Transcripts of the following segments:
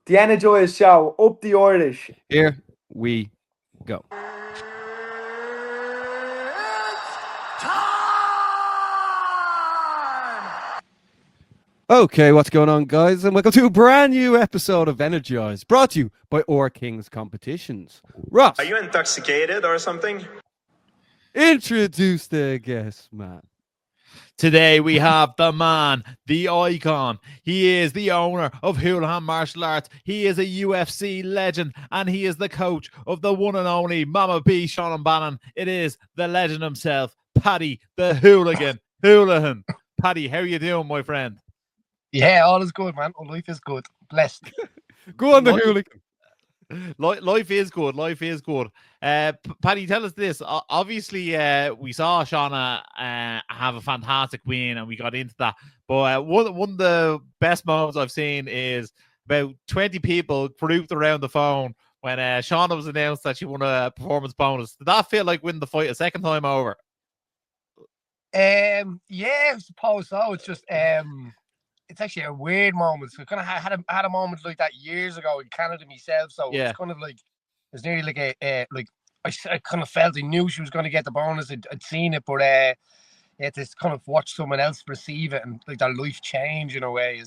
The Energized Show, up the Irish. Here we go. Okay, what's going on, guys? And welcome to a brand new episode of Energized, brought to you by Or Kings Competitions. Ross, are you intoxicated or something? Introduce the guest, man. Today we have the man, the icon. He is the owner of Holohan Martial Arts. He is a UFC legend, and he is the coach of the one and only Mama B, Shauna Bannon. It is the legend himself, Paddy the Hooligan Holohan. Paddy, how are you doing, my friend? Yeah, all is good, man. Life is good. Blessed. Go on, the Hooligan. Life is good. Life is good. Paddy, tell us this. Obviously, we saw Shauna have a fantastic win, and we got into that. But one of the best moments I've seen is about 20 people grouped around the phone when Shauna was announced that she won a performance bonus. Did that feel like winning the fight a second time over? Yeah, I suppose so. It's just it's actually a weird moment. So kind of had a moment like that years ago in Canada myself. So yeah, it's kind of like it's nearly like I kind of felt I knew she was going to get the bonus. I'd seen it, but to kind of watch someone else receive it and like their life change in a way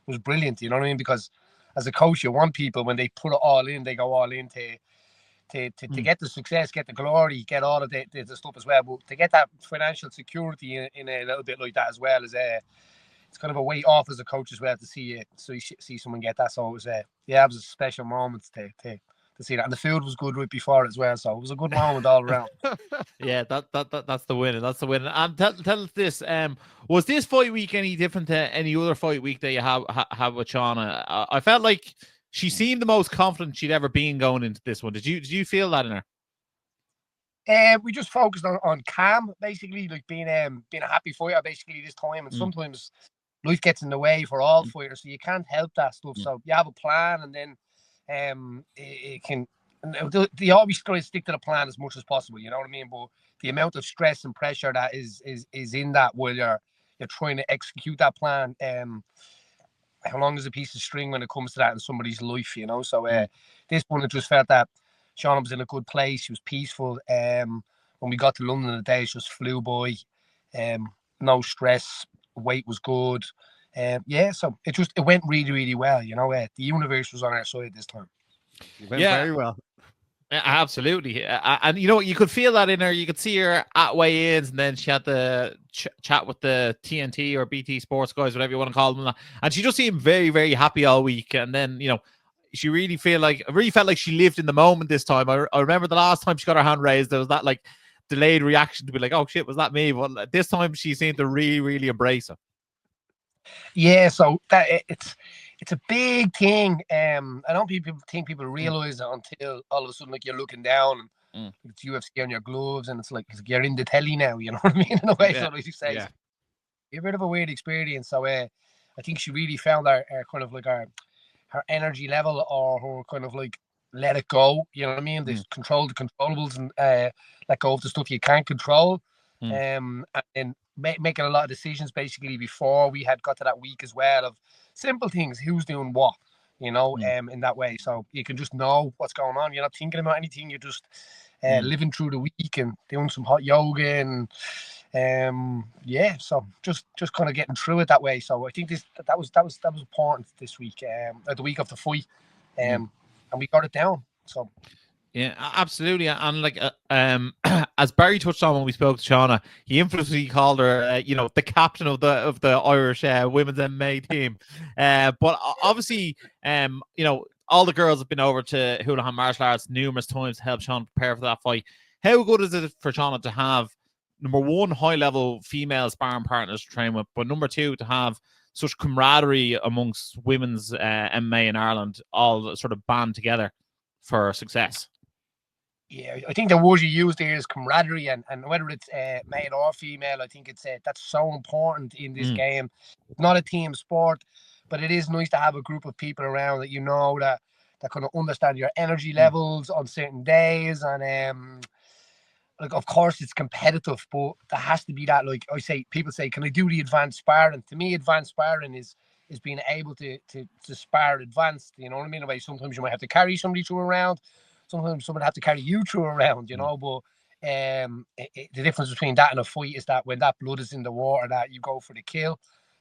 was brilliant. You know what I mean? Because as a coach, you want people when they put it all in, they go all in to get the success, get the glory, get all of the stuff as well. But to get that financial security in a little bit like that as well is it's kind of a weight off as a coach as well to see it. So you see someone get that. So it was it was a special moment to see that. And the food was good right before as well. So it was a good moment all around. Yeah, that's the winner. That's the winner. And tell us this. Was this fight week any different to any other fight week that you have with Shauna? I felt like she seemed the most confident she'd ever been going into this one. Did you feel that in her? We just focused on calm, basically, like being a happy fighter basically this time. And sometimes life gets in the way for all fighters, so you can't help that stuff. So you have a plan, and then it can. They always try to stick to the plan as much as possible. You know what I mean? But the amount of stress and pressure that is in that while you're trying to execute that plan, how long is a piece of string when it comes to that in somebody's life? You know. So this one, I just felt that Shauna was in a good place. She was peaceful. When we got to London, the day just flew by. No stress. Weight was good. So it went really, really well. You know, the universe was on our side this time. It went very well. Absolutely. And you know, you could feel that in her. You could see her at weigh-ins, and then she had the chat with the TNT or BT Sports guys, whatever you want to call them. And she just seemed very, very happy all week. And then, you know, she really felt like she lived in the moment this time. I remember the last time she got her hand raised, there was that like delayed reaction to be like, oh shit, was that me? Well, this time she seemed to really, really embrace it. Yeah, so that it's a big thing. I don't think people realize it until all of a sudden, like, you're looking down and it's UFC on your gloves, and it's like you're in the telly now. You know what I mean? In a way, so like you say, it's a bit of a weird experience. So I think she really found our kind of like her energy level, or her kind of like let it go. You know what I mean? There's control the controllables and let go of the stuff you can't control. And making a lot of decisions basically before we had got to that week as well of simple things, who's doing what, you know, in that way. So you can just know what's going on. You're not thinking about anything. You're just living through the week and doing some hot yoga and so just kind of getting through it that way. So I think that was important this week, the week of the fight, and we got it down. So. Yeah, absolutely. And like, as Barry touched on when we spoke to Shauna, he infamously called her, you know, the captain of the Irish women's MMA team. But obviously, you know, all the girls have been over to Holohan Martial Arts numerous times to help Shauna prepare for that fight. How good is it for Shauna to have, number one, high-level female sparring partners to train with, but number two, to have such camaraderie amongst women's MMA in Ireland, all sort of band together for success? Yeah, I think the word you used there is camaraderie, and whether it's male or female, I think it's that's so important in this game. It's not a team sport, but it is nice to have a group of people around that you know that kind of understand your energy levels on certain days, and like, of course it's competitive, but there has to be that, like I say, people say, can I do the advanced sparring? To me, advanced sparring is being able to spar advanced, you know what I mean? Like, sometimes you might have to carry somebody through a round, sometimes someone have to carry you through a round, you know, but the difference between that and a fight is that when that blood is in the water, that you go for the kill.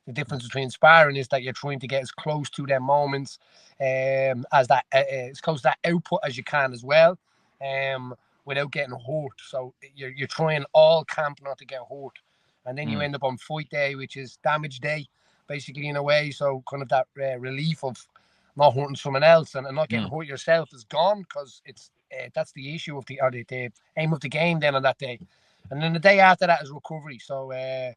The difference between sparring is that you're trying to get as close to them moments as that as close to that output as you can as well, without getting hurt. So you're trying all camp not to get hurt, and then you end up on fight day, which is damage day, basically, in a way. So kind of that relief of not hurting someone else and not getting hurt yourself is gone, because it's that's the issue of the aim of the game then on that day. And then the day after that is recovery. So if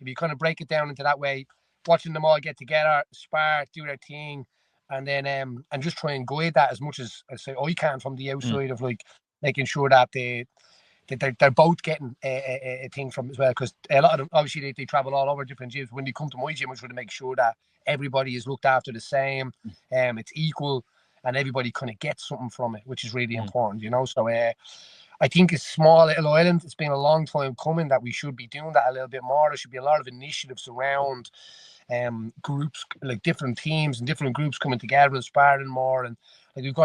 you kind of break it down into that way, watching them all get together, spar, do their thing, and then and just try and guide that as much as I say I can from the outside of like making sure that they're both getting a thing from as well, because a lot of them obviously they travel all over different gyms. When they come to my gym, I try to make sure that everybody is looked after the same, it's equal, and everybody kind of gets something from it, which is really important, you know. So I think it's small little island. It's been a long time coming that we should be doing that a little bit more. There should be a lot of initiatives around groups, like different teams and different groups coming together and sparring more. And like we've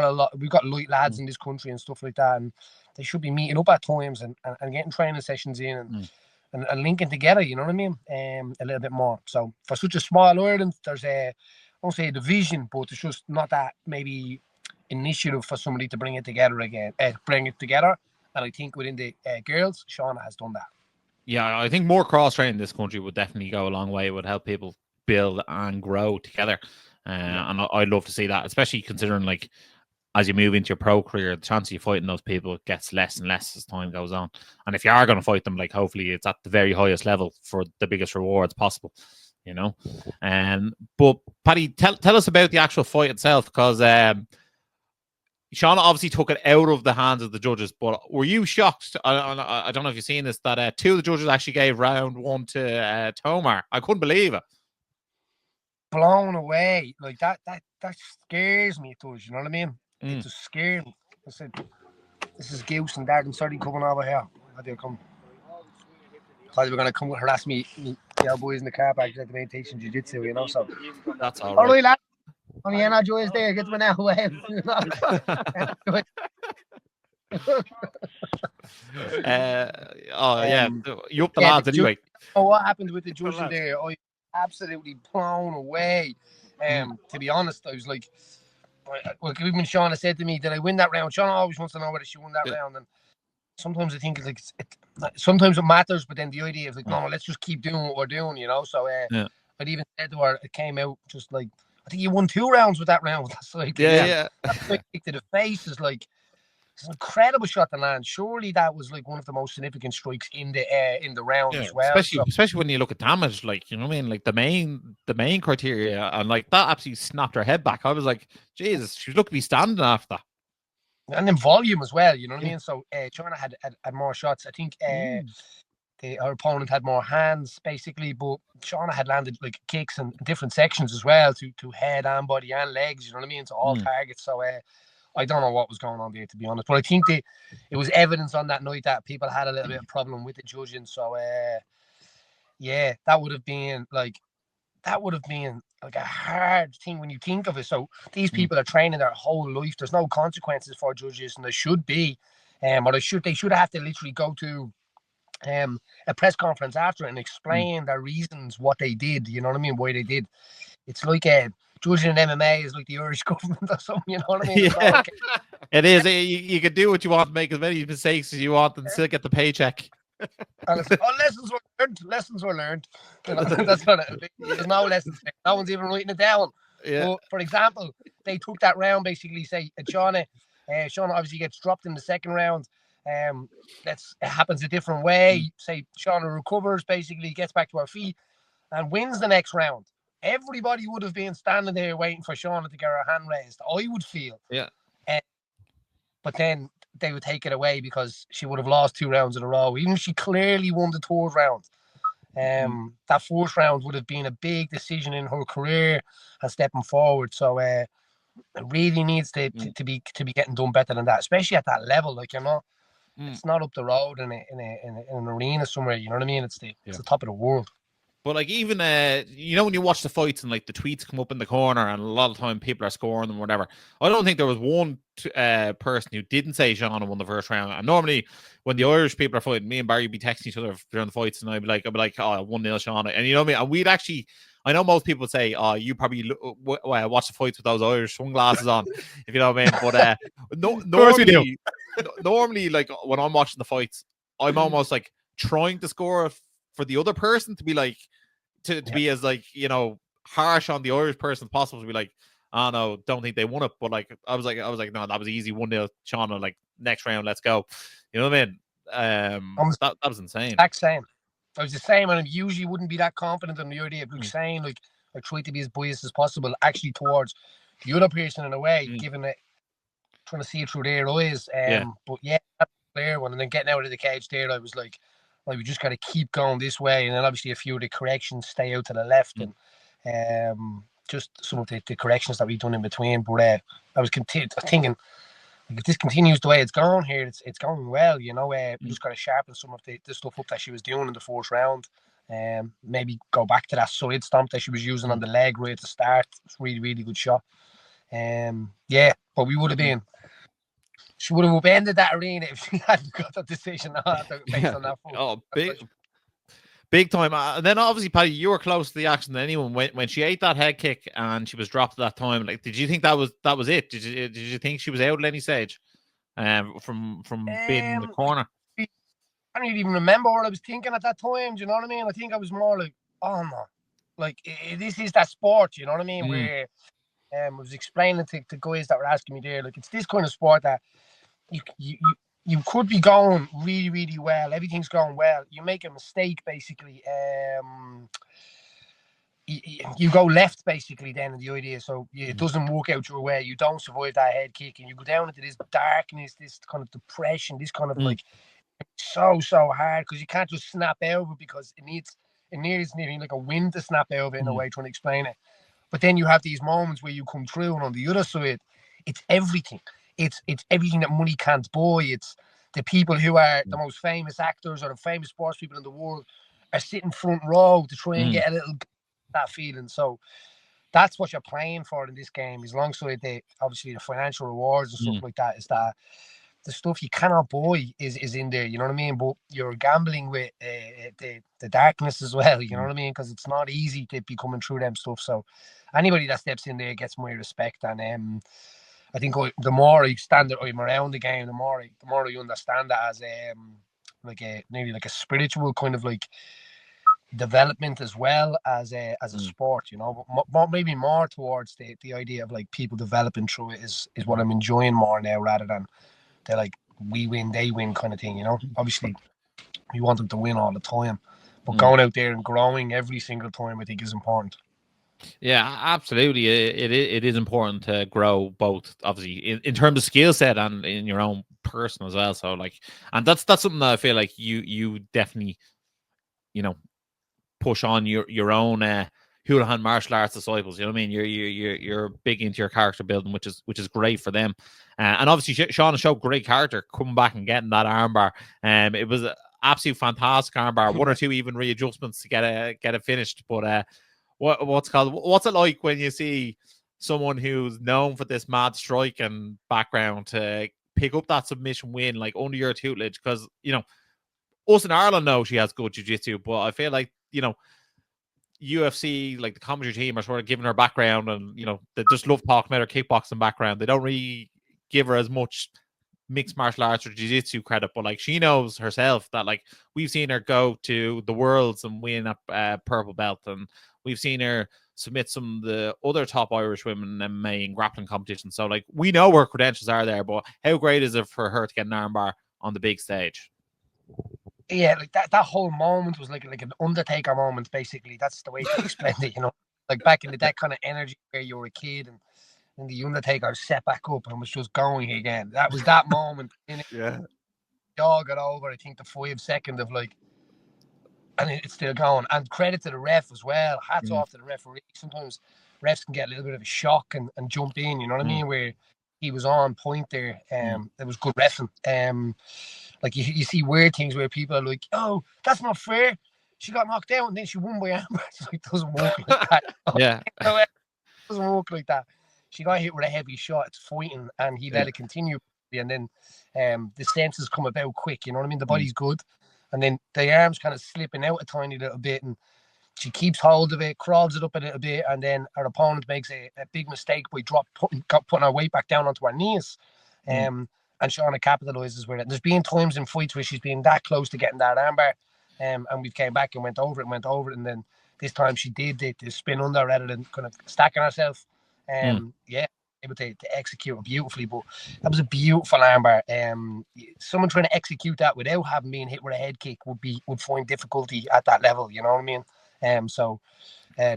got light lads in this country and stuff like that, and they should be meeting up at times and getting training sessions in and linking together, you know what I mean? A little bit more. So for such a small Ireland, there's I won't say a division, but there's just not that maybe initiative for somebody to bring it together again, And I think within the girls, Shauna has done that. Yeah, I think more cross training in this country would definitely go a long way. It would help people build and grow together. And I'd love to see that, especially considering, like, as you move into your pro career, the chance of you fighting those people gets less and less as time goes on. And if you are going to fight them, like, hopefully it's at the very highest level for the biggest rewards possible, you know. But Paddy, tell us about the actual fight itself, because Shauna obviously took it out of the hands of the judges, but were you shocked? I don't know if you've seen this, that two of the judges actually gave round one to Tomar. I couldn't believe it. Blown away. Like, that scares me, it does, you know what I mean? It just scared me. I said, this is Goose and Dad and Sorry coming over here. How do you come? Thought they were going to come harass me boys in the car park at the meditation jiu-jitsu, you know, so. That's all right. Lad. On the Energized there, get me now away. You up the lads anyway. What happened with the judging there? I absolutely blown away. To be honest, I was like, even Shauna said to me, did I win that round? Shauna always wants to know whether she won that round, and sometimes I think it's like sometimes it matters, but then the idea is like, no, let's just keep doing what we're doing, you know. So I'd even said to her, it came out just like, I think you won 2 rounds with that round. That's like, that's like to the face is like, it's an incredible shot to land. Surely that was like one of the most significant strikes in the round as well. Especially when you look at damage, like, you know what I mean, like the main criteria, and like that absolutely snapped her head back. I was like, Jesus, she was lucky to be standing after that. And then volume as well, you know what I mean. So Shauna had more shots. I think her opponent had more hands, basically, but Shauna had landed like kicks in different sections as well, to head and body and legs, you know what I mean, to all targets. So I don't know what was going on there, to be honest, but I think it was evidence on that night that people had a little bit of problem with the judging. So that would have been like a hard thing when you think of it. So these people are training their whole life. There's no consequences for judges, and there should be, or they should have to literally go to a press conference after it and explain their reasons, what they did, you know what I mean, why they did. It's like judging in MMA is like the Irish government or something, you know what I mean? It is. You can do what you want, make as many mistakes as you want, and still get the paycheck. Lessons were learned. You know, that's what it is. There's no lessons. No one's even writing it down. But, for example, they took that round, basically, say Shauna obviously gets dropped in the second round. It happens a different way. Say Shauna recovers, basically gets back to her feet and wins the next round. Everybody would have been standing there waiting for Shauna to get her hand raised, I would feel. Yeah. But then they would take it away because she would have lost 2 rounds in a row. Even if she clearly won the 3rd round. That 4th round would have been a big decision in her career and stepping forward. So it really needs to be getting done better than that, especially at that level. Like, you're not It's not up the road in an arena somewhere. You know what I mean? It's the top of the world. But like even you know when you watch the fights and like the tweets come up in the corner and a lot of time people are scoring them or whatever. I don't think there was one person who didn't say Shauna won the first round. And normally when the Irish people are fighting, me and Barry would be texting each other during the fights, and I'd be like, oh, 1-0 Shauna. And you know what I mean? And we'd actually, I know most people say, oh, you probably watch the fights with those Irish sunglasses on, if you know what I mean. But normally, like when I'm watching the fights, I'm almost like trying to score for the other person to be like, to be as like, you know, harsh on the Irish person as possible, to be like, oh no, don't think they won it. But like I was like, no, that was easy, 1-0 Shauna, like next round, let's go. You know what I mean? That was insane. Exact same. I was the same, and I usually wouldn't be that confident in the idea of saying, like, I try to be as biased as possible, actually towards the other person in a way, given it, trying to see it through their eyes. But yeah, that's a clear one. And then getting out of the cage there, I was like, we just got to keep going this way. And then obviously a few of the corrections stay out to the left, and just some of the corrections that we've done in between. But I was thinking, like, if this continues the way it's going here, it's going well. You know, we just got to sharpen some of the stuff up that she was doing in the first round. Maybe go back to that side stomp that she was using on the leg right at the start. It's really, really good shot. But we would have been. She would have upended that arena if she hadn't got that decision based on that. Oh, big time. And then obviously, Paddy, you were close to the action than anyone when she ate that head kick and she was dropped at that time. Like, did you think that was it? Did you think she was out at any stage? From being in the corner. I don't even remember what I was thinking at that time. Do you know what I mean? I think I was more like, oh no, like this is that sport. You know what I mean? Where I was explaining to guys that were asking me there, like, it's this kind of sport that you could be going really, really well. Everything's going well. You make a mistake, basically. You go left, basically, then in the idea. So it doesn't work out your way. You don't survive that head kick, and you go down into this darkness, this kind of depression, this kind of like so hard, because you can't just snap out of it, because it needs needing like a wind to snap out of it in a way, trying to explain it. But then you have these moments where you come through, and on the other side, it's everything. It's everything that money can't buy. It's the people who are the most famous actors or the famous sports people in the world are sitting front row to try and get a little that feeling. So that's what you're playing for in this game. Is alongside obviously the financial rewards and stuff like that, is that the stuff you cannot buy is in there. You know what I mean? But you're gambling with the darkness as well. You know what I mean? Because it's not easy to be coming through them stuff. So anybody that steps in there gets my respect. And I think the more I'm around the game, the more I understand that as maybe like a spiritual kind of like development as well as a sport, you know, but maybe more towards the idea of like people developing through it is what I'm enjoying more now, rather than they're like we win, they win kind of thing, you know. Obviously you want them to win all the time, but going out there and growing every single time, I think, is important. Yeah, absolutely. It is important to grow both, obviously, in terms of skill set and in your own person as well. So like, and that's something that I feel like you definitely, you know, push on your own Holohan martial arts disciples. You know what I mean? You're big into your character building, which is great for them. And obviously, Shauna showed great character coming back and getting that armbar. It was an absolute fantastic armbar. One or two even readjustments to get it finished, but. What's it like when you see someone who's known for this mad strike and background to pick up that submission win, like, under your tutelage? Because, you know, us in Ireland know she has good jiu-jitsu, but I feel like, you know, UFC, like the commentary team, are sort of giving her background, and, you know, they just love talking about her kickboxing background. They don't really give her as much mixed martial arts or jiu-jitsu credit, but like, she knows herself that, like, we've seen her go to the Worlds and win a purple belt, and we've seen her submit some of the other top Irish women in MMA and grappling competitions. So like, we know her credentials are there, but how great is it for her to get an armbar on the big stage? Yeah, like that whole moment was like an Undertaker moment, basically. That's the way to explain it, you know, like back in that kind of energy where you were a kid and the Undertaker set back up and was just going again. That was that moment. Yeah. They all got over, I think, the 5 second of like, and it's still going. And credit to the ref as well. Hats off to the referee. Sometimes refs can get a little bit of a shock and jump in, you know what I mean? Where he was on point there. It was good wrestling. Like you see weird things where people are like, "Oh, that's not fair. She got knocked out and then she won by armbar." It doesn't work like that. Yeah. It doesn't work like that. She got hit with a heavy shot. It's fighting, and he let it continue. And then the senses come about quick. You know what I mean? The body's good, and then the arm's kind of slipping out a tiny little bit, and she keeps hold of it, crawls it up a little bit, and then her opponent makes a big mistake by putting her weight back down onto her knees. And Shauna capitalizes with it. And there's been times in fights where she's been that close to getting that armbar, and we came back and went over it, and then this time she did the spin under rather than kind of stacking herself. Yeah, able to execute it beautifully. But that was a beautiful armbar. Someone trying to execute that without having been hit with a head kick would find difficulty at that level. You know what I mean? So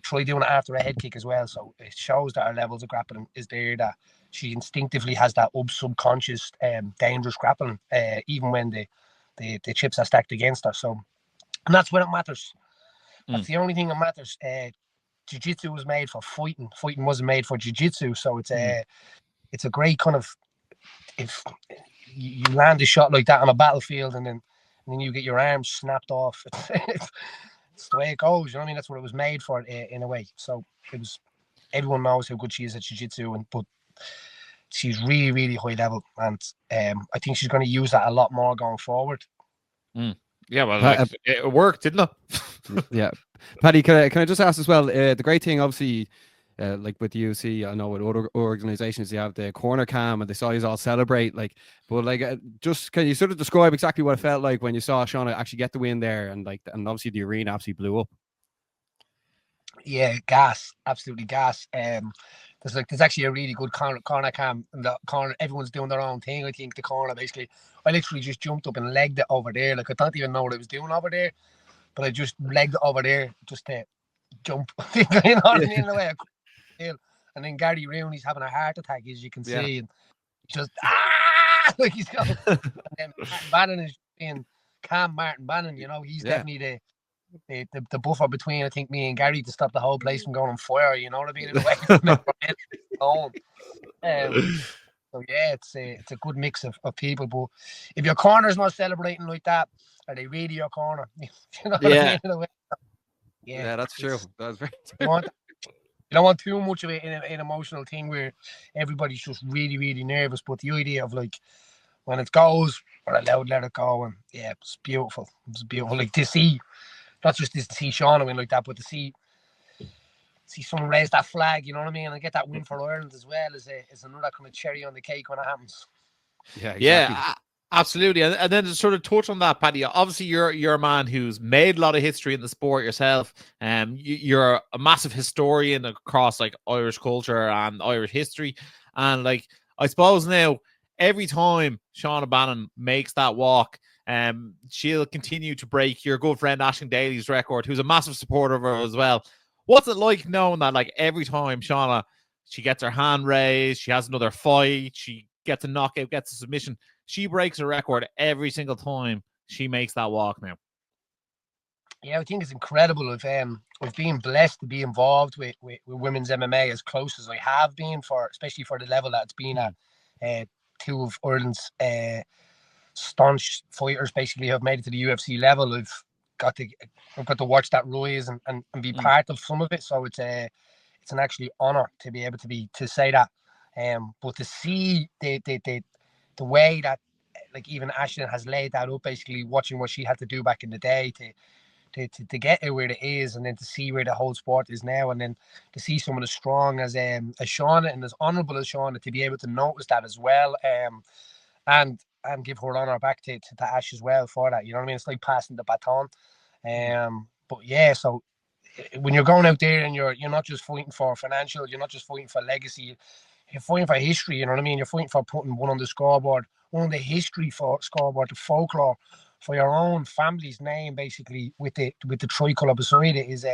try doing it after a head kick as well. So it shows that her levels of grappling is there, that she instinctively has that subconscious dangerous grappling, even when the chips are stacked against her. So, and that's when it matters. That's the only thing that matters. Jiu-jitsu was made for fighting. Fighting wasn't made for jiu-jitsu. So it's a great kind of, if you land a shot like that on a battlefield and then you get your arms snapped off. It's the way it goes. You know what I mean? That's what it was made for in a way. So it was. Everyone knows how good she is at jiu-jitsu, but she's really, really high level, and I think she's going to use that a lot more going forward. Yeah, well, it worked, didn't it? Yeah, Paddy, can I just ask as well? The great thing, obviously, like with the UFC, I know with other organizations, you have the corner cam, and they saw you all celebrate. Like, but like, just can you sort of describe exactly what it felt like when you saw Shauna actually get the win there, and obviously the arena absolutely blew up. Yeah, gas, absolutely gas. There's actually a really good corner cam in the corner. Everyone's doing their own thing. I think the corner basically. I literally just jumped up and legged it over there. Like I don't even know what I was doing over there, but I just legged it over there just to jump. You know what I mean? In a way, I couldn't. And then Gary Rooney's having a heart attack, as you can see, and just like he's going. And Bannon is being calm. Martin Bannon, you know, he's definitely the buffer between, I think, me and Gary to stop the whole place from going on fire. You know what I mean? In a way, so yeah, it's a good mix of people. But if your corner's not celebrating like that, are they really your corner? You know what I mean? In a way. Yeah, that's true. That's very true. You don't want too much of it in an emotional thing where everybody's just really, really nervous. But the idea of like when it goes, we're allowed to let it go, and yeah, it's beautiful. It's beautiful. Like to see, not just to see Shauna win like that, but to see someone raise that flag. You know what I mean? And get that win for Ireland as well is another kind of cherry on the cake when it happens. Yeah, exactly. Yeah. Absolutely, and then to sort of touch on that, Paddy. Obviously, you're a man who's made a lot of history in the sport yourself. You're a massive historian across like Irish culture and Irish history. And like I suppose now, every time Shauna Bannon makes that walk, she'll continue to break your good friend Aisling Daly's record, who's a massive supporter of her as well. What's it like knowing that like every time Shauna, she gets her hand raised, she has another fight, she gets a knockout, gets a submission, she breaks a record every single time she makes that walk now? Yeah, I think it's incredible. I've been blessed to be involved with women's MMA as close as I have been, especially for the level that it's been at. Two of Ireland's staunch fighters basically have made it to the UFC level. I've got to watch that rise and be part of some of it. So it's an actually honor to be able to say that. But to see the way that like even Aisling has laid that up, basically watching what she had to do back in the day to get it where it is, and then to see where the whole sport is now, and then to see someone as strong as Shauna and as honourable as Shauna to be able to notice that as well, and give her honour back to Ash as well for that. You know what I mean? It's like passing the baton. But yeah, so when you're going out there and you're not just fighting for financial, you're not just fighting for legacy, you're fighting for history. You know what I mean? You're fighting for putting one on the scoreboard, one on the history for scoreboard, the folklore for your own family's name, basically with the tricolour beside it is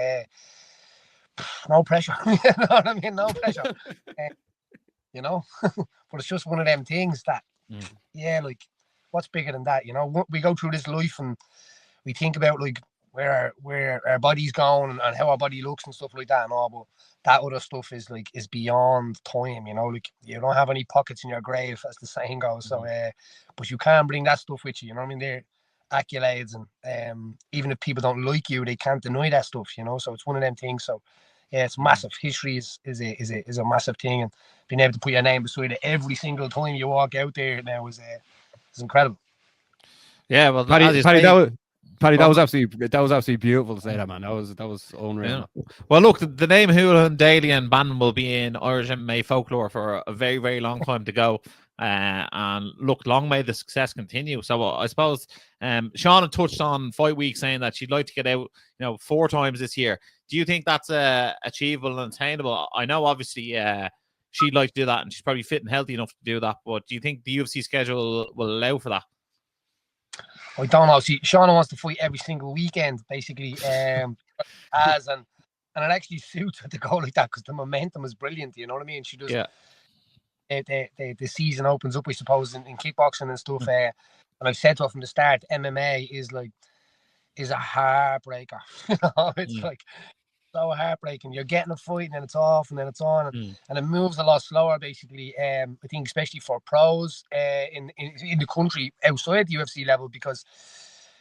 no pressure. You know what I mean? No pressure. You know, but it's just one of them things that, yeah, like what's bigger than that? You know, we go through this life and we think about like where our body's going and how our body looks and stuff like that and all, but that other stuff is beyond time, you know, like you don't have any pockets in your grave, as the saying goes. So but you can bring that stuff with you, you know what I mean? They're accolades, and even if people don't like you, they can't deny that stuff, you know. So it's one of them things. So yeah, it's massive. History is a massive thing, and being able to put your name beside it every single time you walk out there now is incredible. Yeah, well, Paddy, as you Paddy, say, that was absolutely beautiful to say that, man. That was unreal. yeah. Well, look, the name Holohan, Daly, and Bannon will be in Irish MMA folklore for a very, very long time to go. And look, long may the success continue. So I suppose Shauna touched on fight week, saying that she'd like to get out, 4 times this year. Do you think that's achievable and attainable? I know, obviously, she'd like to do that, and she's probably fit and healthy enough to do that. But do you think the UFC schedule will allow for that? I don't know. See, Shauna wants to fight every single weekend, basically. And it actually suits her to go like that because the momentum is brilliant. You know what I mean? She just the season opens up, I suppose, in kickboxing and stuff. And I've said to her from the start, MMA is a heartbreaker. It's like so heartbreaking. You're getting a fight and then it's off and then it's on, and it moves a lot slower, basically. I think especially for pros in the country outside the UFC level, because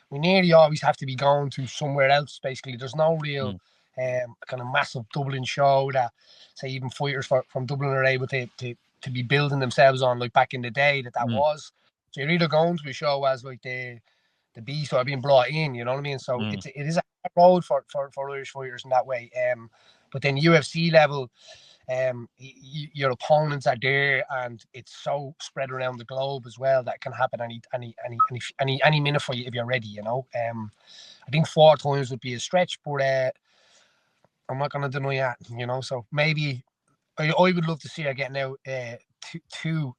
we nearly always have to be going to somewhere else. Basically, there's no real kind of massive Dublin show that, say, even fighters from Dublin are able to be building themselves on, like back in the day that was. So you're either going to a show as like the beast or being brought in, you know what I mean? So it is a road for Irish fighters in that way. But then UFC level, your opponents are there, and it's so spread around the globe as well that can happen any minute for you if you're ready, you know. I think 4 times would be a stretch, but I'm not going to deny that, you know. So maybe I would love to see her getting out two,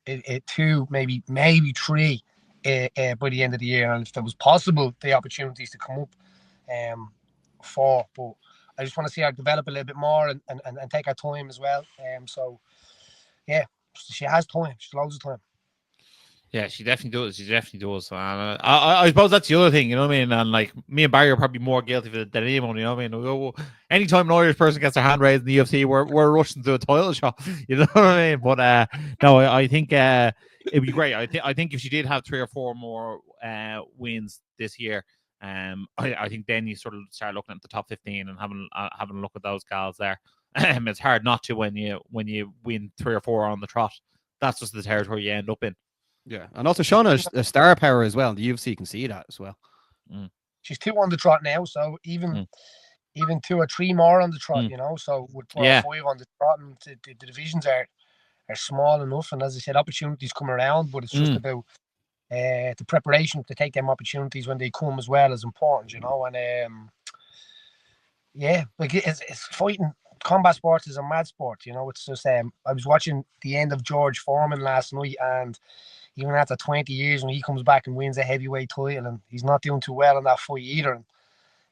maybe 3 by the end of the year, and if there was possible, the opportunities to come up 4. But I just want to see her develop a little bit more and take her time as well. So yeah, she has time. She's loads of time. Yeah, she definitely does. She definitely does. I suppose that's the other thing, you know what I mean? And like, me and Barry are probably more guilty of it than anyone, you know what I mean? Anytime an Irish person gets their hand raised in the UFC, we're rushing to a title shot, you know what I mean? But no, I think it'd be great. I think if she did have 3 or 4 more wins this year, I think then you sort of start looking at the top 15 and having a look at those gals there. It's hard not to when you win 3 or 4 on the trot. That's just the territory you end up in. Yeah, and also Shauna's a star power as well. The UFC can see that as well. She's 2 on the trot now, so even 2 or 3 more on the trot, you know. So with 4 or 5 on the trot, and the divisions are small enough, and as I said, opportunities come around, but it's just about the preparation to take them opportunities when they come as well is important, you know. And like it's fighting. Combat sports is a mad sport, you know. It's just I was watching the end of George Foreman last night, and even after 20 years, when he comes back and wins a heavyweight title, and he's not doing too well in that fight either.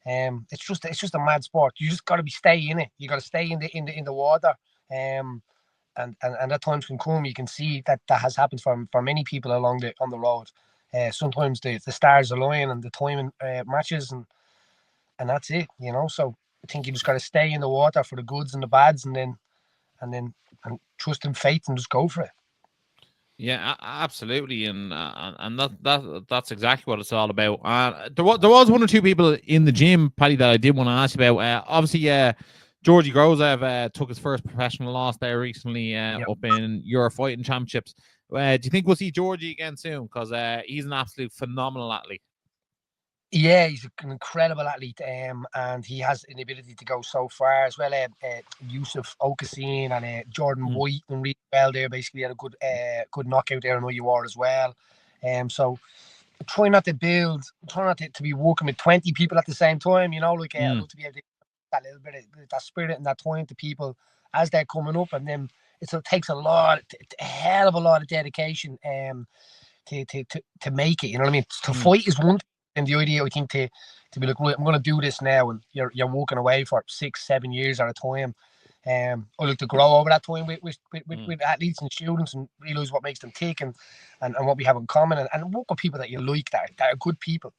And it's just a mad sport. You just got to stay in it. You got to stay in the water. And at times can come, you can see that has happened for many people on the road. Sometimes the stars align and the timing matches, and that's it, you know. So I think you just got to stay in the water for the goods and the bads, and then trust in fate and just go for it. Yeah, absolutely, and that's exactly what it's all about. There was 1 or 2 people in the gym, Paddy, that I did want to ask you about. Obviously, Georgie Grozev took his first professional loss there recently up in Euro Fighting Championships. Do you think we'll see Georgie again soon? Because he's an absolute phenomenal athlete. Yeah, he's an incredible athlete, and he has an ability to go so far as well. Yusuf Okasin and Jordan White and really well there. Basically, had a good knockout there in OUR as well. So try not to be working with 20 people at the same time. You know, like I'd love to be able to give that little bit of that spirit and that time to people as they're coming up, and then it takes a hell of a lot of dedication to make it. You know what I mean? To fight is one thing. And the idea, I think, to be like, I'm going to do this now, and you're walking away for 6-7 years at a time. I like to grow over that time with athletes and students and realise what makes them tick and what we have in common, and work with people that you like, that are good people.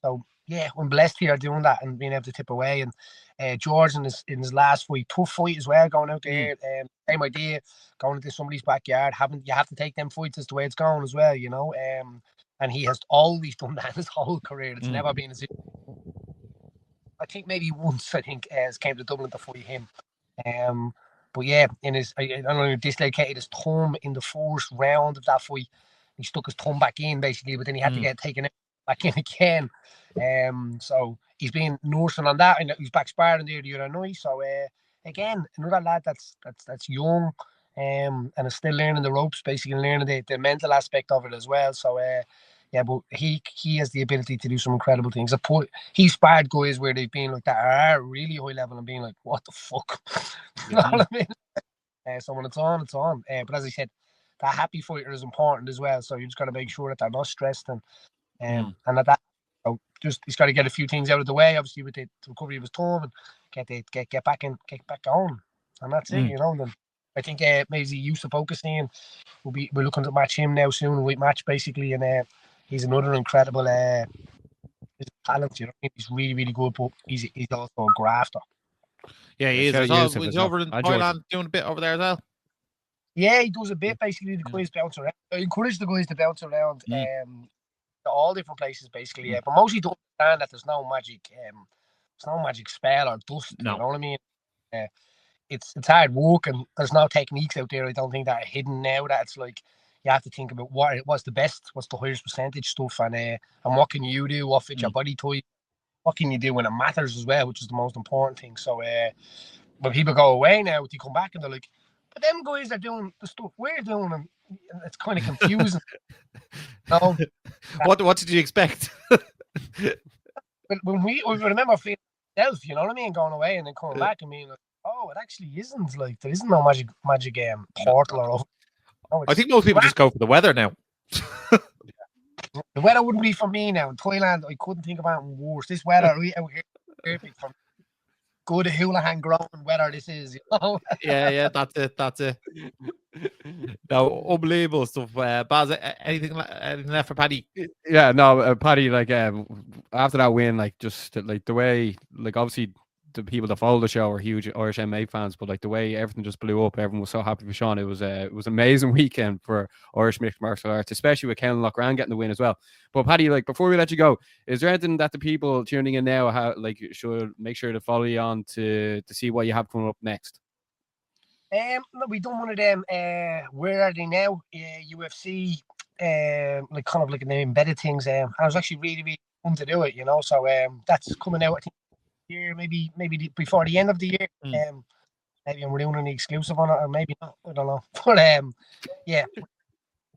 So I'm blessed here doing that and being able to tip away. And George in his last fight, tough fight as well, going out there. Same idea, going into somebody's backyard. You have to take them fights as the way it's going as well, you know. And he has always done that his whole career. It's never been as if, I think maybe once has came to Dublin to fight him. But yeah, I don't know, dislocated his thumb in the first round of that fight. He stuck his thumb back in basically, but then he had to get taken out back in again. So he's been nursing on that, and he's back sparring there the other night. So again, another lad that's young, and is still learning the ropes, basically learning the mental aspect of it as well. So yeah, but he has the ability to do some incredible things. He sparred guys where they've been like that are really high level and being like, what the fuck? You know what I mean? So when it's on, it's on. But as I said, that happy fighter is important as well. So you just got to make sure that they're not stressed and that. So just he's got to get a few things out of the way, obviously with the recovery of his thumb, and get back on, and that's it. You know. Then I think maybe Yusuf Okasine we're looking to match him now soon. We match basically, and he's another incredible talent. You know, he's really, really good, but he's also a grafter. Yeah, he is. He's over in Thailand doing a bit over there as well. Yeah, he does a bit. Basically, the guys bounce around. I encourage the guys to bounce around to all different places, basically. But mostly don't understand that there's no magic spell or dust. No. You know what I mean? It's hard work, and there's no techniques out there. I don't think that are hidden now. That it's like you have to think about what's the best, what's the highest percentage stuff, and what can you do, what fits your body type, what can you do when it matters as well, which is the most important thing. So when people go away now, they come back and they're like, but them guys are doing the stuff we're doing, and it's kind of confusing. No. What did you expect? When we remember feeling self, you know what I mean, going away and then coming back and being like, oh, it actually isn't like there isn't no magic portal or. No, I think most people just go for the weather now. The weather wouldn't be for me now. In Thailand, I couldn't think about it worse. This weather out here perfect for good Holohan growing weather. This is, you know. Yeah, that's it. No, unbelievable stuff. Baz, anything left for Paddy? Yeah, no, Paddy. Like after that win, like just like the way, like obviously the people that follow the show are huge Irish MMA fans, but like the way everything just blew up, everyone was so happy for Sean. It was an amazing weekend for Irish mixed martial arts, especially with Ken Lochran getting the win as well. But Paddy, like before we let you go, is there anything that the people tuning in now should make sure to follow you on to see what you have coming up next? We done one of them. Where are they now? UFC. Like kind of like the embedded things. I was actually really, really fun to do it, you know. So that's coming out, I think, year, maybe before the end of the year. Maybe I'm doing an exclusive on it, or maybe not. I don't know. But yeah,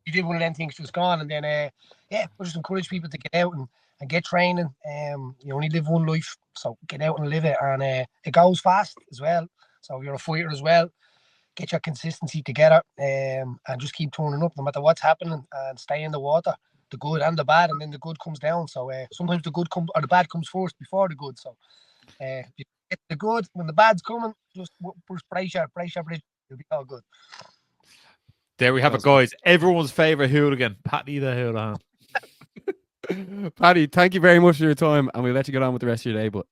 you did one of them things just gone, and then we just encourage people to get out and get training. You only live one life, so get out and live it, and it goes fast as well. So if you're a fighter as well, get your consistency together, and just keep turning up no matter what's happening, and stay in the water, the good and the bad, and then the good comes down. So sometimes the good or the bad comes first before the good. So you get the good when the bad's coming, just brace your bridge. It'll be all good. There we have it, guys. Everyone's favorite hooligan, Paddy the Holohan. Paddy, thank you very much for your time, and we'll let you get on with the rest of your day. But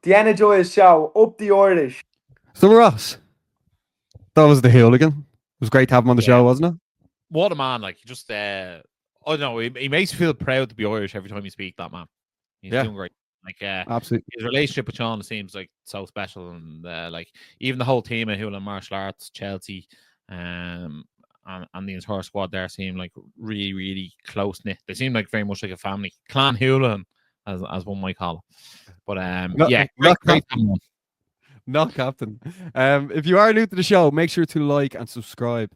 the Energized Show, up the Irish. So Ross, that was the hooligan. It was great to have him on the show, wasn't it? What a man! Like, just I don't know. He makes you feel proud to be Irish every time you speak. That man, he's doing great. Like, absolutely, his relationship with Shauna seems like so special, and like even the whole team of Holohan Martial Arts, Chelsea, and the entire squad there seem like really, really close knit. They seem like very much like a family, Clan Holohan, as one might call it. But great. Not captain. If you are new to the show, make sure to like and subscribe.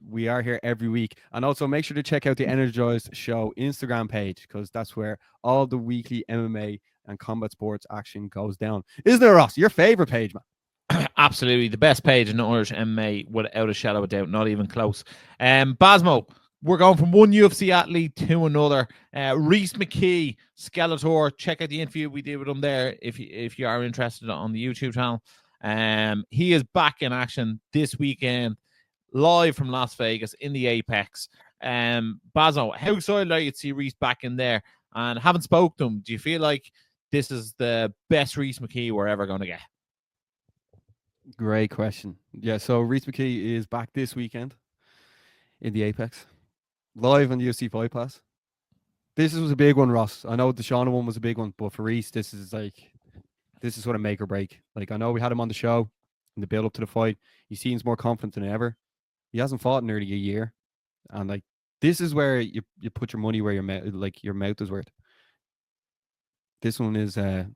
We are here every week, and also make sure to check out the Energized Show Instagram page, because that's where all the weekly MMA and combat sports action goes down. Isn't it, Ross? Your favorite page, man? Absolutely, the best page in Irish MMA, without a shadow of a doubt, not even close. Basmo, we're going from one UFC athlete to another. Reese McKee, Skeletor. Check out the interview we did with him there if you are interested on the YouTube channel. He is back in action this weekend, live from Las Vegas in the Apex. Bazo, how excited are you to see Reese back in there? And haven't spoke to him. Do you feel like this is the best Reece McKee we're ever going to get? Great question. Yeah, so Reece McKee is back this weekend in the Apex, live on the UFC Fight Pass. This was a big one, Ross. I know the Shauna one was a big one, but for Reece, this is sort of make or break. Like, I know we had him on the show in the build up to the fight. He seems more confident than ever. He hasn't fought in nearly a year, and like, this is where you put your money where your mouth is worth. This one is this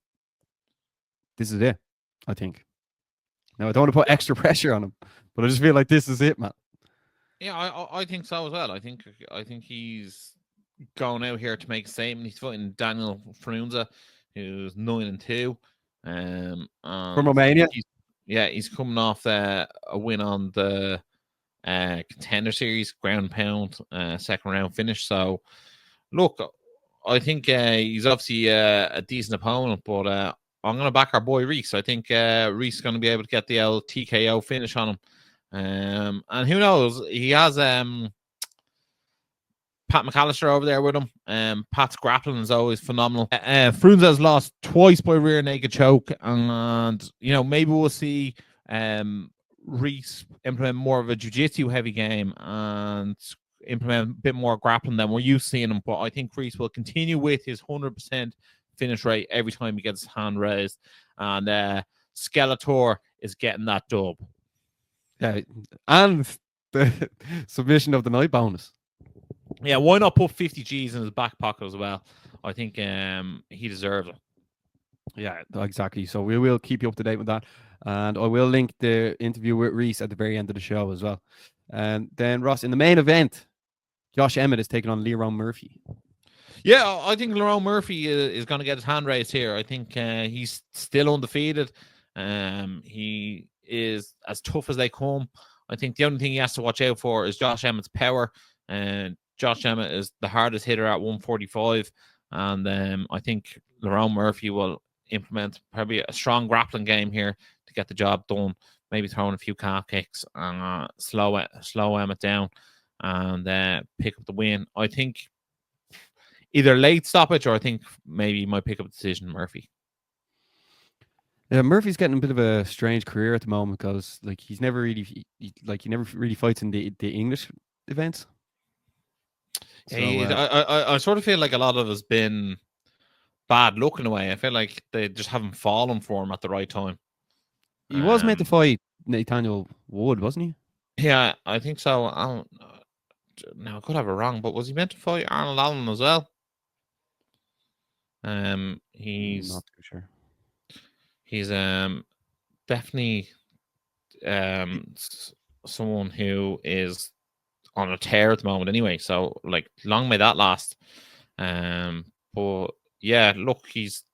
is it, I think. Now, I don't want to put extra pressure on him, but I just feel like this is it, man. Yeah, I think so as well. I think he's going out here to make a statement. He's fighting Daniel Frunza, who's 9-2. From Romania. He's coming off a win on the Contender Series, ground and pound, second round finish. So, look, I think he's obviously a decent opponent, but I'm going to back our boy Reece. I think Reece is going to be able to get the TKO finish on him. And who knows? He has Pat McAllister over there with him. Pat's grappling is always phenomenal. Frunza has lost twice by rear naked choke, and maybe we'll see Reece implement more of a jiu-jitsu heavy game and implement a bit more grappling than we're used to seeing him. But I think Reece will continue with his 100% finish rate every time he gets his hand raised, and Skeletor is getting that dub. Yeah, and the submission of the night bonus. Yeah, why not put 50 G's in his back pocket as well? I think he deserves it. Yeah, exactly. So we will keep you up to date with that. And I will link the interview with Reece at the very end of the show as well. And then, Ross, in the main event, Josh Emmett is taking on Lerone Murphy. Yeah, I think Lerone Murphy is going to get his hand raised here. I think he's still undefeated. He is as tough as they come. I think the only thing he has to watch out for is Josh Emmett's power. And Josh Emmett is the hardest hitter at 145. And I think Lerone Murphy will implement probably a strong grappling game here to get the job done. Maybe throwing a few calf kicks and slow Emmett down and pick up the win. I think either late stoppage or I think maybe he might pick up a decision, Murphy. Yeah, Murphy's getting a bit of a strange career at the moment because he never really fights in the English events. Yeah, I sort of feel like a lot of it has been bad luck in a way. I feel like they just haven't fallen for him at the right time. He was meant to fight Nathaniel Wood, wasn't he? Yeah, I think so. Now I could have it wrong, but was he meant to fight Arnold Allen as well? He's not too sure. He's definitely someone who is on a tear at the moment anyway. So long may that last. But yeah, look, he's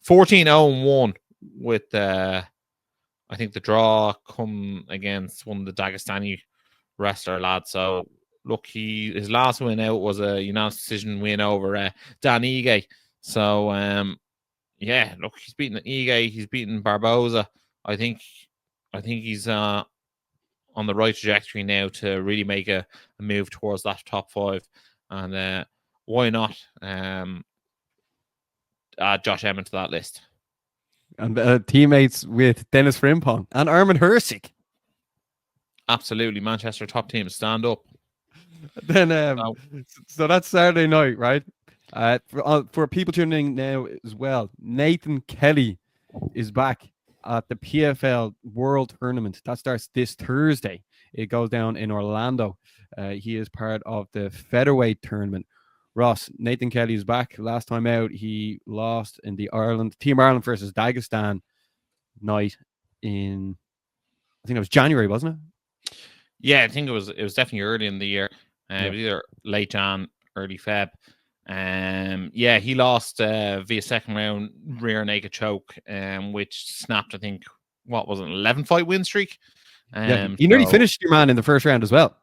14-0-1 with I think the draw come against one of the Dagestani wrestler lads. So look, his last win out was a unanimous decision win over Dan Ige. So yeah, look, he's beaten Ige, he's beaten Barboza. I think he's on the right trajectory now to really make a move towards that top 5. And why not add Josh Emmett to that list? And teammates with Dennis Frimpong and Armin Hersig. Absolutely, Manchester top team, stand up. Then so that's Saturday night, right? For people tuning in now as well, Nathan Kelly is back at the PFL World Tournament. That starts this Thursday. It goes down in Orlando. He is part of the featherweight tournament. Ross, Nathan Kelly is back. Last time out, he lost in the Team Ireland versus Dagestan night in, I think it was January, wasn't it? Yeah, I think it was definitely early in the year. It was either late Jan, early Feb. Yeah, he lost via second round rear naked choke, which snapped, I think, what was it, 11 fight win streak? He nearly finished your man in the first round as well.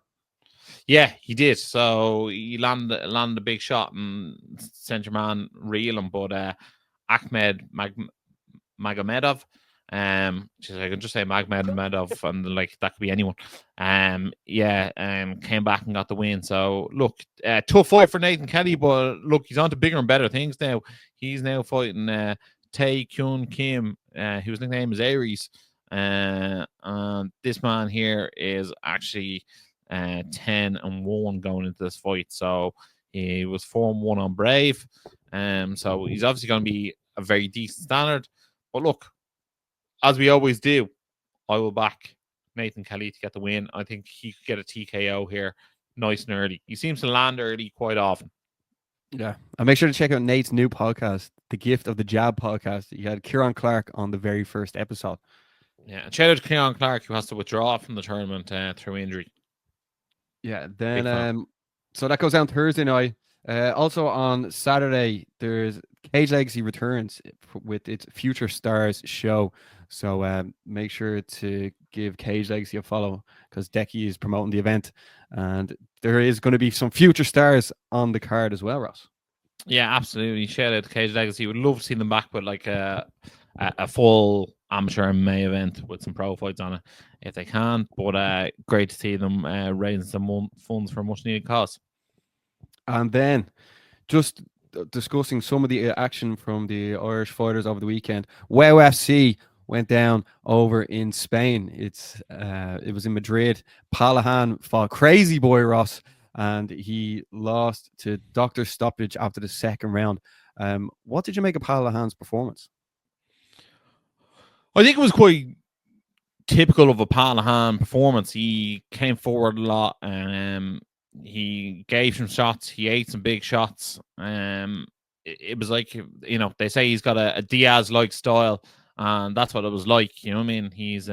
Yeah, he did. So he landed a big shot and sent your man reeling. But Ahmed Magomedov She's like, I can just say Magomedov, and like that could be anyone. Came back and got the win. So look, tough fight for Nathan Kelly, but look, he's on to bigger and better things now. He's now fighting Tae Kyun Kim, whose nickname is Aries. And this man here is actually 10-1 going into this fight. So he was 4-1 on Brave. So he's obviously going to be a very decent standard. But look, as we always do, I will back Nathan Kelly to get the win. I think he could get a TKO here nice and early. He seems to land early quite often. Yeah. And make sure to check out Nate's new podcast, The Gift of the Jab podcast. He had Kieran Clark on the very first episode. Yeah. And shout out to Kieran Clark, who has to withdraw from the tournament through injury. Yeah. Then, so that goes down Thursday night. Also on Saturday, there's Cage Legacy returns with its Future Stars show. So make sure to give Cage Legacy a follow because Decky is promoting the event, and there is going to be some future stars on the card as well, Ross. Yeah, absolutely. Shout out to Cage Legacy. Would love to see them back with like a full amateur MMA event with some pro fights on it if they can. But great to see them raising some funds for a much needed cause. And then just discussing some of the action from the Irish fighters over the weekend. WOW FC went down over in Spain. It was in Madrid. Holohan fought Crazy Boy Ross, and he lost to Dr. Stoppage after the second round. What did you make of Holohan's performance? I think it was quite typical of a Holohan performance. He came forward a lot, and he gave some shots. He ate some big shots. It was like, they say he's got a Diaz-like style, and that's what it was like. You know what I mean? He's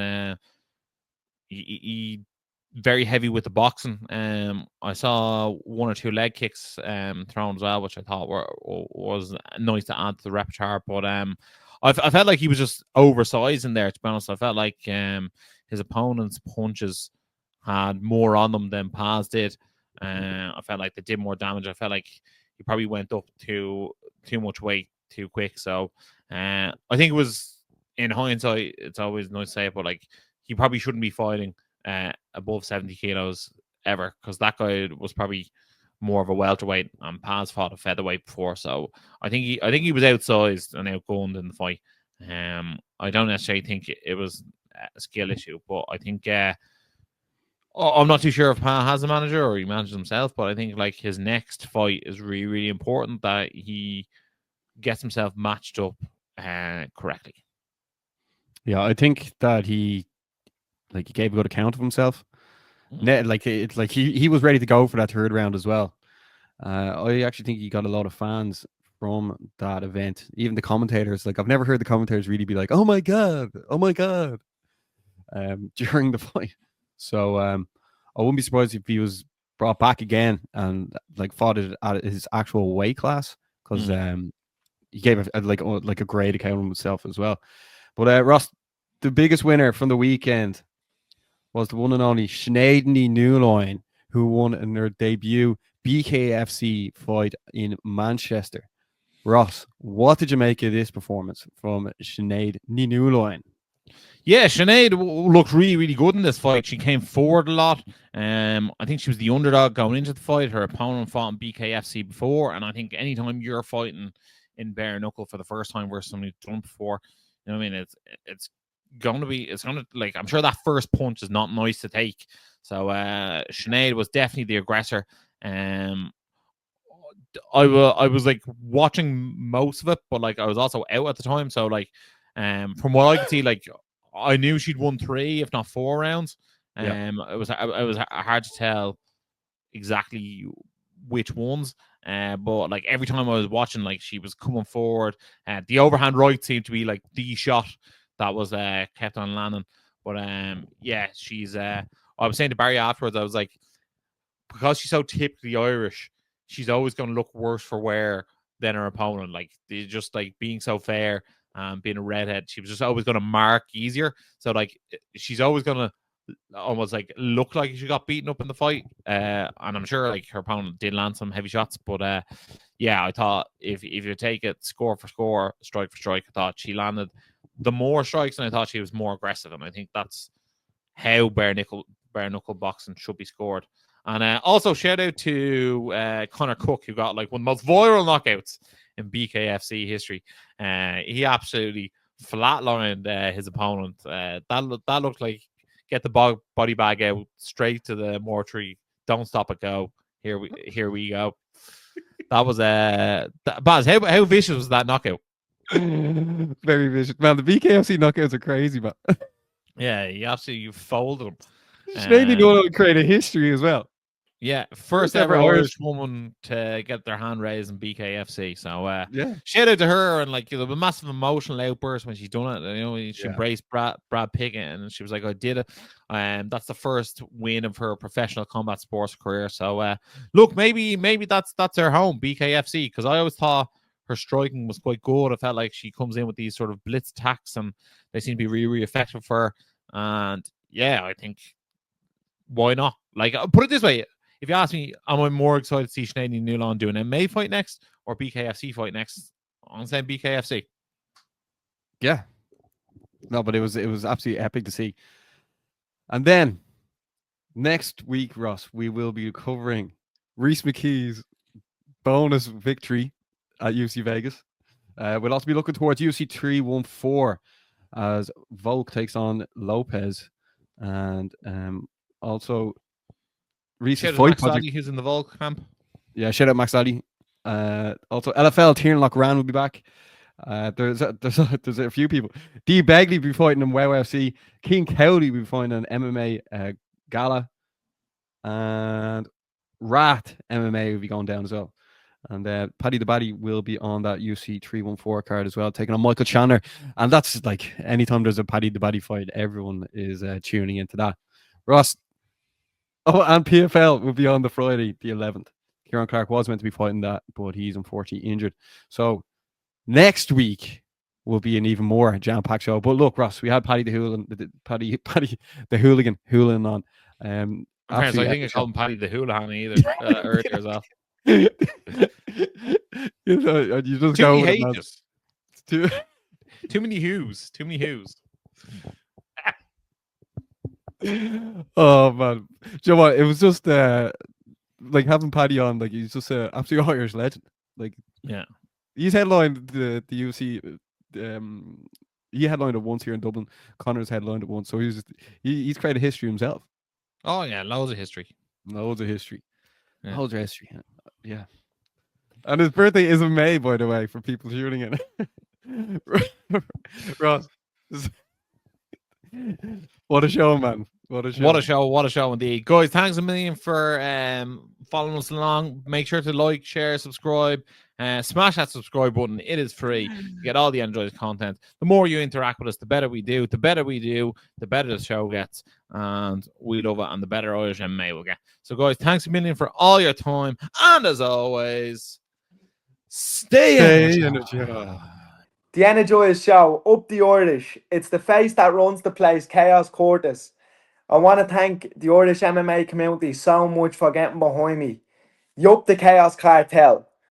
he very heavy with the boxing. I saw one or two leg kicks thrown as well, which I thought was nice to add to the repertoire. But I felt like he was just oversized in there, to be honest. I felt like his opponent's punches had more on them than Paz did. I felt like they did more damage. I felt like he probably went up too much weight too quick. So I think it was, in hindsight, it's always nice to say it, but like he probably shouldn't be fighting above 70 kilos ever, because that guy was probably more of a welterweight, and Paz fought a featherweight before. So I think he was outsized and outgunned in the fight. I don't necessarily think it was a skill issue, but I think I'm not too sure if Pa has a manager or he manages himself, but I think like his next fight is really, really important that he gets himself matched up correctly. Yeah, I think that he gave a good account of himself. He was ready to go for that third round as well. I actually think he got a lot of fans from that event. Even the commentators, like I've never heard the commentators really be like, "Oh my god," during the fight. So I wouldn't be surprised if he was brought back again and like fought it at his actual weight class, because he gave a great account of himself as well. But Ross, the biggest winner from the weekend was the one and only Sinead Ní Nuallain, who won in her debut BKFC fight in Manchester. Ross, what did you make of this performance from Sinead Ní Nuallain? Yeah, Sinead looked really, really good in this fight. She came forward a lot. I think she was the underdog going into the fight. Her opponent fought in BKFC before, and I think anytime you're fighting in bare knuckle for the first time versus somebody who's done before, you know what I mean? It's going to like, I'm sure that first punch is not nice to take. So Sinead was definitely the aggressor. I was like watching most of it, but like I was also out at the time. So like from what I could see, like I knew she'd won 3, if not 4 rounds. It was hard to tell exactly which ones. But like every time I was watching, like she was coming forward. The overhand right seemed to be like the shot that was kept on landing. But she's I was saying to Barry afterwards, I was like, because she's so typically Irish, she's always going to look worse for wear than her opponent. Like, they just like being so fair and being a redhead, she was just always going to mark easier. So like she's always going to almost like look like she got beaten up in the fight. And I'm sure like her opponent did land some heavy shots, but I thought if you take it score for score, strike for strike, I thought she landed the more strikes, and I thought she was more aggressive, and I think that's how bare knuckle boxing should be scored. And also shout out to Connor Cook, who got like one of the most viral knockouts in BKFC history. He absolutely flatlined his opponent. That looked like get the body bag out straight to the mortuary. Don't stop it, go. Here we go. That was Baz. How vicious was that knockout? Very vicious, man. The BKFC knockouts are crazy, man. Yeah, you folded him. Sinead going to create a history as well. Yeah, first ever Irish woman to get their hand raised in BKFC. So yeah, shout out to her, and like, there was a massive emotional outburst when she done it. You know, she embraced Brad Pickett, and she was like, "I did it." That's the first win of her professional combat sports career. So look, maybe that's her home, BKFC, because I always thought her striking was quite good. I felt like she comes in with these sort of blitz attacks, and they seem to be really, really effective for her. And yeah, I think why not? Like, I'll put it this way. If you ask me, am I more excited to see Sinead Newland do an MMA fight next or BKFC fight next? I'm saying BKFC. Yeah. No, but it was absolutely epic to see. And then next week, Ross, we will be covering Rhys McKee's bonus victory at UFC Vegas. We'll also be looking towards UFC 314 as Volk takes on Lopez, and also Rhys's fight Max Ali, who's in the Volk camp. Yeah, shout out Max Ali. Also LFL Tiernan Lockran will be back. There's a few people. D Begley will be fighting in WoW FC. King Cowley will be fighting in MMA Gala, and Rat MMA will be going down as well. And Paddy the Baddy will be on that UFC 314 card as well, taking on Michael Chandler. And that's like, anytime there's a Paddy the Baddy fight, everyone is tuning into that. Ross. Oh, and PFL will be on the Friday, the 11th. Kieran Clark was meant to be fighting that, but he's unfortunately injured. So next week will be an even more jam-packed show. But look, Ross, we had Paddy the Hooligan on. I think I called him Paddy the Holohan either earlier as well. You just too go many with H's. Too many Who's. Too many Who's. Oh man, do you know what? It was just like having Paddy on. Like, he's just an absolute Irish legend. Like, yeah, he's headlined the UFC. He headlined it once here in Dublin. Connor's headlined it once, so he's created history himself. Oh yeah, loads of history. Yeah. Loads of history. Yeah. And his birthday is in May, by the way, for people tuning in. Ross. What a show, man. What a show Indeed. Guys, thanks a million for following us along. Make sure to like, share, subscribe, smash that subscribe button. It is free. You get all the Energized content. The more you interact with us, the better we do. The better the show gets, and we love it, and the better Irish MMA will get. So guys, thanks a million for all your time, and as always, stay energized. The Energized Show, up the Irish. It's the face that runs the place, Chaos Curtis. I want to thank the Irish MMA community so much for getting behind me. Yup, the Chaos Cartel.